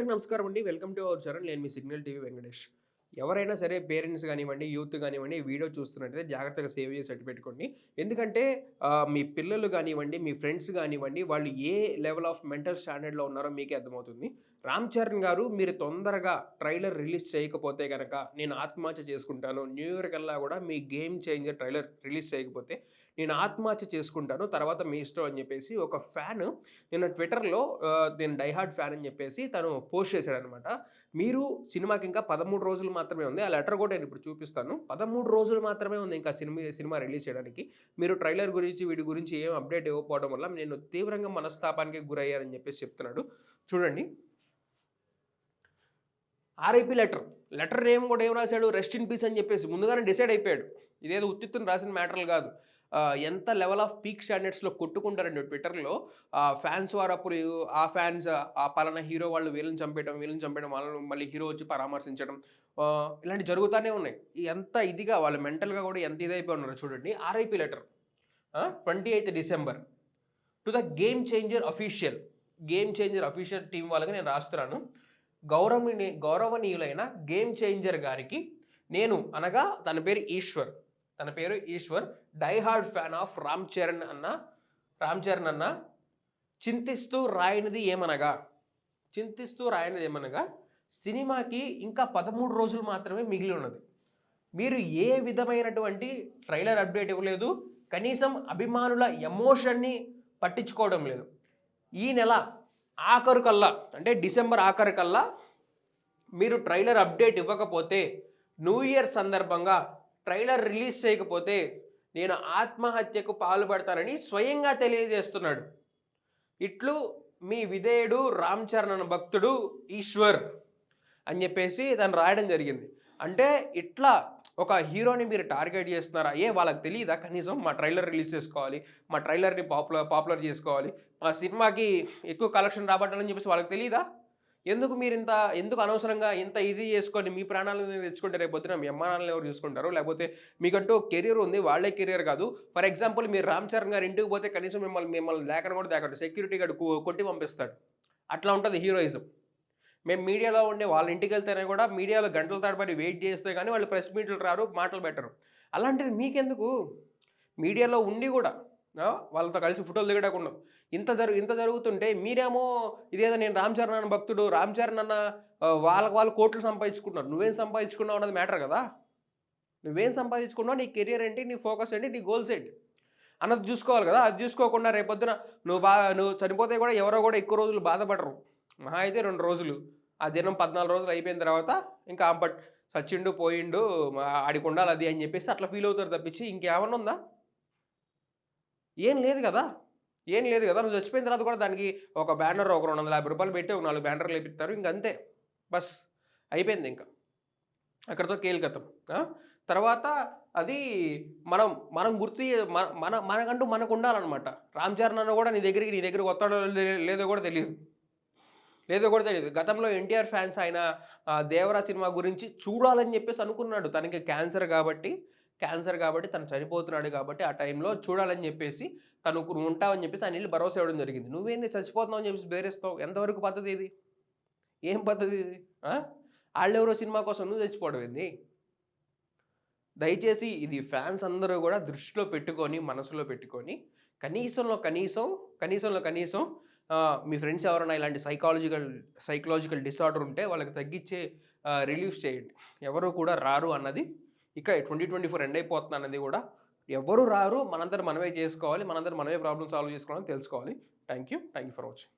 అందరికీ నమస్కారం అండి. Welcome to our channel. నేను మీ సిగ్నల్ టీవీ వెంకటేష్. ఎవరైనా సరే పేరెంట్స్ గానివ్వండి, యూత్ గానివ్వండి, ఈ వీడియో చూస్తున్నట్టయితే జాగ్రత్తగా సేవ్ చేసి పెట్టుకోండి. ఎందుకంటే మీ పిల్లలు గానివ్వండి, మీ ఫ్రెండ్స్ గానివ్వండి, వాళ్ళు ఏ లెవెల్ ఆఫ్ మెంటల్ స్టాండర్డ్‌లో ఉన్నారో మీకే అర్థమవుతుంది. రామ్ చరణ్ గారు మీరు తొందరగా ట్రైలర్ రిలీజ్ చేయకపోతే గనక నేను ఆత్మహత్య చేసుకుంటాను. న్యూ ఇయర్ కల్లా గూడా మీ గేమ్ చేంజర్ ట్రైలర్ రిలీజ్ చేయకపోతే నేను ఆత్మహత్య చేసుకుంటాను. తర్వాత మీ ఇష్టం అని జెప్పేసి ఒక ఫ్యాను నిన్న ట్విట్టర్‌లో నేను డై హార్డ్ ఫ్యాన్ అని జెప్పేసి తను పోస్ట్ చేశాడనమాట. మీరు సినిమాకి ఇంకా 13 రోజులు మాత్రమే ఉంది. ఆ లెటర్ కూడా నేనిప్పుడు చూపిస్తాను. 13 రోజులు మాత్రమే ఉంది ఇంకా సినిమా రిలీజ్ చేయడానికి. మీరు ట్రైలర్ గురించి, వీటి గురించి ఏం అప్డేట్ ఇవ్వకపోవడం వల్ల నేను తీవ్రంగా మనస్తాపానికి గురయ్యానని జెప్పేసి చెప్తున్నాడు. చూడండి. RIP letter. లెటర్ నేమ్ కూడా ఏం రాసాడు? రెస్ట్ ఇన్ పీస్ అని జెప్పేసి ముందుగానే డిసైడ్ అయిపోయాడు. ఇదేదో ఉత్తిత్తున రాసిన మ్యాటర్‌లు గాదు. ఎంత లెవెల్ ఆఫ్ పీక్ స్టాండర్డ్స్‌లో కొట్టుకుంటారండి ట్విట్టర్‌లో. ఫ్యాన్స్ వారప్పుడు ఆ ఫ్యాన్స్ ఆ పలానా హీరో వాళ్ళు వీళ్ళని చంపేయడం, వాళ్ళని మళ్ళీ హీరో వచ్చి పరామర్శించడం. ఇలాంటివి జరుగుతానే ఉన్నాయి. ఎంత ఇదిగా వాళ్ళు మెంటల్‌గా కూడా ఎంత ఇదైపోయి ఉన్నారో చూడండి. RIP letter 28 December to the game changer official team వాళ్ళకి నేను రాస్తున్నాను. గౌరవనీయులైన గేమ్ చేంజర్ గారికి నేను అనగా తన పేరు Eshwar die hard fan of Ram Charan అన్న చింతిస్తూ రాయనిది ఏమనగా సినిమాకి ఇంకా 13 రోజులు మాత్రమే మిగిలి ఉన్నది. మీరు ఏ విధమైనటువంటి ట్రైలర్ అప్డేట్ ఇవ్వలేదు. కనీసం అభిమానుల ఎమోషన్‌ని పట్టించుకోవడం లేదు. ఈ నెల ఆఖరుకల్లా అంటే డిసెంబర్ ఆఖరికల్లా మీరు ట్రైలర్ అప్డేట్ ఇవ్వకపోతే న్యూ ఇయర్ సందర్భంగా ట్రైలర్ రిలీజ్ చేయకపోతే నేను ఆత్మహత్యకు పాల్పడతానని స్వయంగా తెలియజేస్తున్నాడు. ఇట్లు మీ విధేయుడు రామ్ చరణ్ భక్తుడు ఈశ్వర్ అని చెప్పేసి తను రాయడం జరిగింది. అంటే ఇట్లా ఒక హీరోని మీరు టార్గెట్ చేస్తున్నారా? వాళ్ళకి తెలీదా కనీసం మా ట్రైలర్ రిలీజ్ చేసుకోవాలి, మా ట్రైలర్‌ని పాపులర్ చేసుకోవాలి, మా సినిమాకి ఎక్కువ కలెక్షన్ రాబట్టాలని చెప్పేసి వాళ్ళకి తెలీదా? ఎందుకు అనవసరంగా ఇంత ఇది చేసుకొని మీ ప్రాణాలను తెచ్చుకుంటే రేపొద్దున మీ అమ్మా నాన్నలు ఎవరు చూసుకుంటారు? లేకపోతే మీకంటూ కెరియర్ ఉంది. వాళ్ళే కెరియర్ కాదు. ఫర్ ఎగ్జాంపుల్ మీరు రామ్ చరణ్ గారి ఇంటికి పోతే కనీసం మిమ్మల్ని దేకను కూడా దేకడు. సెక్యూరిటీ గార్డ్ కొట్టి పంపిస్తాడు. అట్లా ఉంటది హీరోయిజం. మేము మీడియాలో ఉండే వాళ్ళ ఇంటికెళ్తేనే కూడా మీడియాలో గంటల తరబడి వెయిట్ చేస్తే గానీ వాళ్ళు ప్రెస్ మీట్లు రారు, మాటలు పెట్టరు. అలాంటిది మీకెందుకు? మీడియాలో ఉండి కూడా వాళ్ళతో కలిసి ఫోటోలు దిగడకుండా ఇంత జరుగుతుంటే మీరేమో ఇదేదో నేను రామ్ చరణ్ అన్న భక్తుడు, రామ్ చరణ్ అన్న వాళ్ళకి వాళ్ళు కోట్లు సంపాదించుకుంటున్నారు. నువ్వేం సంపాదించుకున్నావు అన్నది మ్యాటర్ కదా! నువ్వేం సంపాదించుకున్నావు? నీ కెరియర్ ఏంటి? నీ ఫోకస్ ఏంటి? నీ గోల్స్ ఏంటి? అన్నది చూసుకోవాలి కదా! అది చూసుకోకుండా రేపొద్దున నువ్వు చనిపోతే కూడా ఎవరో కూడా ఎక్కువ రోజులు బాధపడరు. మహా అయితే 2 రోజులు. ఆ దినం 14 రోజులు అయిపోయిన తర్వాత ఇంకా సచ్చిండు, పోయిండు, ఆడికుండాలి అది అని చెప్పేసి అట్లా ఫీల్ అవుతారు తప్పించి ఇంకేమన్నా ఉందా? ఏం లేదు గదా! నువ్వు చచ్చిపోయిన తర్వాత కూడా దానికి ఒక బ్యానర్ ఒక రూ. 250 పెట్టి ఒక 4 బ్యానర్‌లు ఏపిత్తారు. ఇంకంతే. బస్ అయిపోయిందింక. అక్కడితో కేలికతం. తర్వాత అది మనం మనం గుర్తు మనకంటూ మనకుండాలనమాట. రామ్ చరణ్ అన్న కూడా నీ దగ్గరికి వస్తాడో లేదో కూడా తెలీదు. గతంలో ఎన్టీఆర్ ఫ్యాన్స్ ఆయన 'దేవరా' సినిమా గురించి చూడాలని చెప్పేసి అనుకున్నాడు. తనకి క్యాన్సర్ కాబట్టి తను చనిపోతున్నాడు కాబట్టి ఆ టైంలో చూడాలని చెప్పేసి తను ఉంటావని చెప్పేసి ఆయన ఎళ్లి భరోసా ఇవ్వడం జరిగింది. నువ్వేంది చచ్చిపోతున్నావు అని చెప్పేసి బెదిరిస్తావు? ఎంతవరకు పద్ధతి ఇది? ఏం పద్ధతి ఇది? ఆళ్ళెవరో సినిమా కోసం నువ్వు చచ్చిపోవడం ఏంది? దయచేసి ఇది ఫ్యాన్స్ అందరూ కూడా దృష్టిలో పెట్టుకొని, మనసులో పెట్టుకొని కనీసంలో కనీసం మీ ఫ్రెండ్స్ ఎవరైనా ఇలాంటి సైకలాజికల్ డిసార్డర్ ఉంటే వాళ్ళకి తగ్గించే రిలీఫ్ చేయండి. ఎవరు కూడా రారు అన్నది ఇక 2024 ఎండ్ అయిపోతుంది అన్నది కూడా ఎవరు రారు. మనంతట మనమే చేసుకోవాలి. మనంతట మనమే ప్రాబ్లమ్ సాల్వ్ చేసుకోవాలని తెలుసుకోవాలి. Thank you for watching.